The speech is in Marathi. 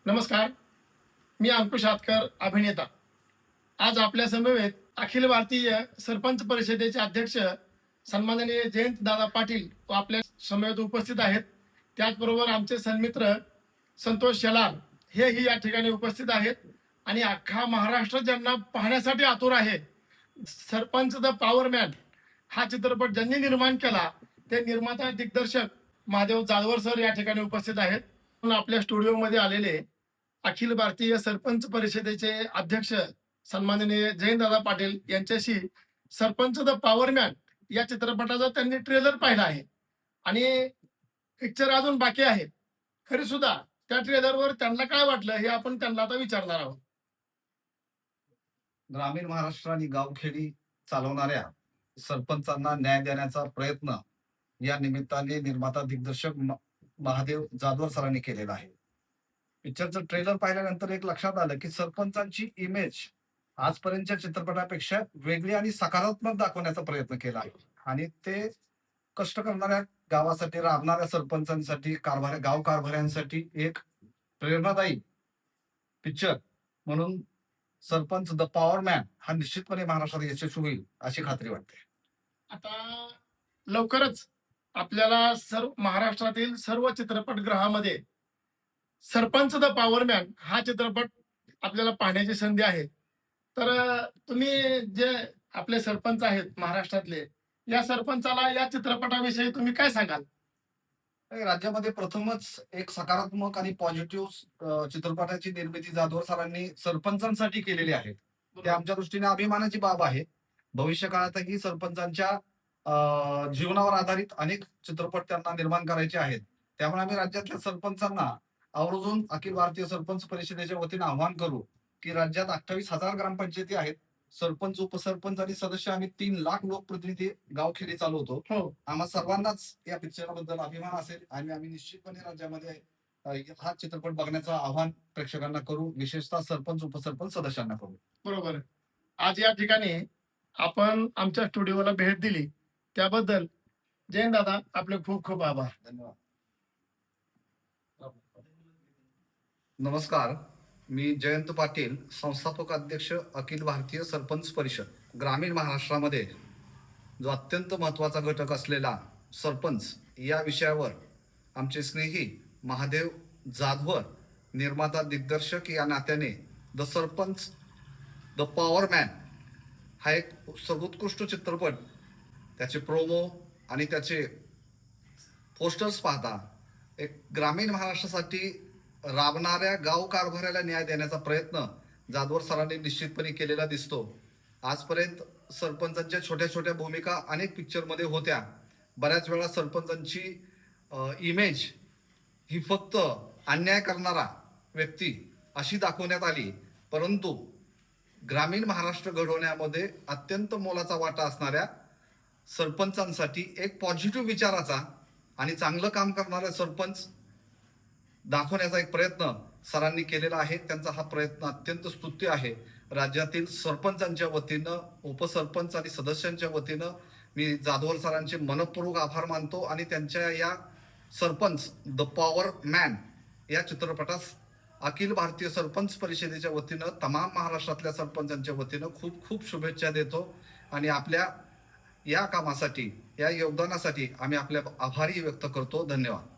नमस्कार, मी अंकुश हातकर, अभिनेता. आज आपल्या समवेत अखिल भारतीय सरपंच परिषदेचे अध्यक्ष सन्माननीय जयंत दादा पाटील व आपल्या समवेत उपस्थित आहेत. त्याचबरोबर आमचे सन्मित्र संतोष शेलार हेही या ठिकाणी उपस्थित आहेत आणि अख्खा महाराष्ट्र ज्यांना पाहण्यासाठी आतुर आहे. सरपंच द पॉवर मॅन हा चित्रपट ज्यांनी निर्माण केला ते निर्माता दिग्दर्शक महादेव जाधवर सर या ठिकाणी उपस्थित आहेत. आपल्या स्टुडिओमध्ये आलेले अखिल भारतीय सरपंच परिषदेचे अध्यक्ष सन्माननीय जयंतदादा पाटील यांच्याशी सरपंच द पॉवरमॅन या चित्रपटाचा त्यांनी ट्रेलर पाहिला आहे आणि पिक्चर अजून बाकी आहे. तरी सुद्धा त्या ट्रेलरवर त्यांना काय वाटलं हे आपण त्यांना आता विचारणार आहोत. ग्रामीण महाराष्ट्र आणि गावखेडी चालवणाऱ्या सरपंचांना न्याय देण्याचा प्रयत्न या निमित्ताने निर्माता दिग्दर्शक महादेव जाधवर सरांनी केलेला आहे. पिक्चरचं ट्रेलर पाहिल्यानंतर एक लक्षात आलं की सरपंचांची इमेज आजपर्यंतच्या चित्रपटापेक्षा वेगळी आणि सकारात्मक दाखवण्याचा प्रयत्न केला आहे आणि ते कष्ट करणाऱ्या गावासाठी राबणाऱ्या सरपंचांसाठी गाव कारभाऱ्यांसाठी एक प्रेरणादायी पिक्चर म्हणून सरपंच द पॉवर मॅन हा निश्चितपणे महाराष्ट्रात यशस्वी होईल अशी खात्री वाटते. आता लवकरच आपल्याला महाराष्ट्रातील सर्व चित्रपटगृहामध्ये सरपंच द पॉवरमॅन हा चित्रपट आपल्याला पाहण्याची संधी आहे. तर तुम्ही जे आपले सरपंच आहेत महाराष्ट्रातले, या सरपंचाला या चित्रपटाविषयी तुम्ही काय सांगाल? राज्यामध्ये प्रथमच एक सकारात्मक आणि पॉझिटिव्ह चित्रपटाची निर्मिती जाधवर सरांनी सरपंचांसाठी केलेली आहे. ते आमच्या दृष्टीने अभिमानाची बाब आहे. भविष्य काळातही सरपंचांच्या जीवनावर आधारित अनेक चित्रपट त्यांना निर्माण करायचे आहेत. त्यामुळे आम्ही राज्यातल्या सरपंचांना आवर्जून अखिल भारतीय सरपंच परिषदेच्या वतीने आवाहन करू की राज्यात 28,000 ग्रामपंचायती आहेत. सरपंच, उपसरपंच आणि सदस्य आम्ही 3 लाख लोकप्रतिनिधी गावखेडी चालवतो. आम्हा सर्वांनाच या पिक्चरबद्दल अभिमान असेल आणि आम्ही निश्चितपणे राज्यामध्ये हा चित्रपट बघण्याचं आव्हान प्रेक्षकांना करू, विशेषतः सरपंच, उपसरपंच सदस्यांना करू. बरोबर. आज या ठिकाणी आपण आमच्या स्टुडिओला भेट दिली त्याबद्दल जयंत दादा आपले खूप खूप आभार. धन्यवाद. नमस्कार, मी जयंत पाटील, संस्थापक अध्यक्ष अखिल भारतीय सरपंच परिषद. ग्रामीण महाराष्ट्रामध्ये जो अत्यंत महत्वाचा घटक असलेला सरपंच या विषयावर आमचे स्नेही महादेव जाधवर, निर्माता दिग्दर्शक या नात्याने the sarpanch the power man हा एक सर्वोत्कृष्ट चित्रपट, त्याचे प्रोमो आणि त्याचे पोस्टर्स पाहता एक ग्रामीण महाराष्ट्रासाठी राबणाऱ्या गाव कारभाऱ्याला न्याय देण्याचा प्रयत्न जाधवर सरांनी निश्चितपणे केलेला दिसतो. आजपर्यंत सरपंचांच्या छोट्या छोट्या भूमिका अनेक पिक्चरमध्ये होत्या. बऱ्याच वेळा सरपंचांची इमेज ही फक्त अन्याय करणारा व्यक्ती अशी दाखवण्यात आली, परंतु ग्रामीण महाराष्ट्र घडवण्यामध्ये अत्यंत मोलाचा वाटा असणाऱ्या सरपंचांसाठी एक पॉझिटिव्ह विचाराचा आणि चांगलं काम करणारा सरपंच दाखवण्याचा एक प्रयत्न सरांनी केलेला आहे. त्यांचा हा प्रयत्न अत्यंत स्तुत्य आहे. राज्यातील सरपंचांच्या वतीनं, उपसरपंच आणि सदस्यांच्या वतीनं मी जाधवर सरांचे मनपूर्वक आभार मानतो आणि त्यांच्या या सरपंच द पॉवर मॅन या चित्रपटास अखिल भारतीय सरपंच परिषदेच्या वतीनं तमाम महाराष्ट्रातल्या सरपंचांच्या वतीनं खूप खूप शुभेच्छा देतो आणि आपल्या या कामासाठी, या योगदानासाठी आम्ही आपल्या आभारी व्यक्त करतो. धन्यवाद.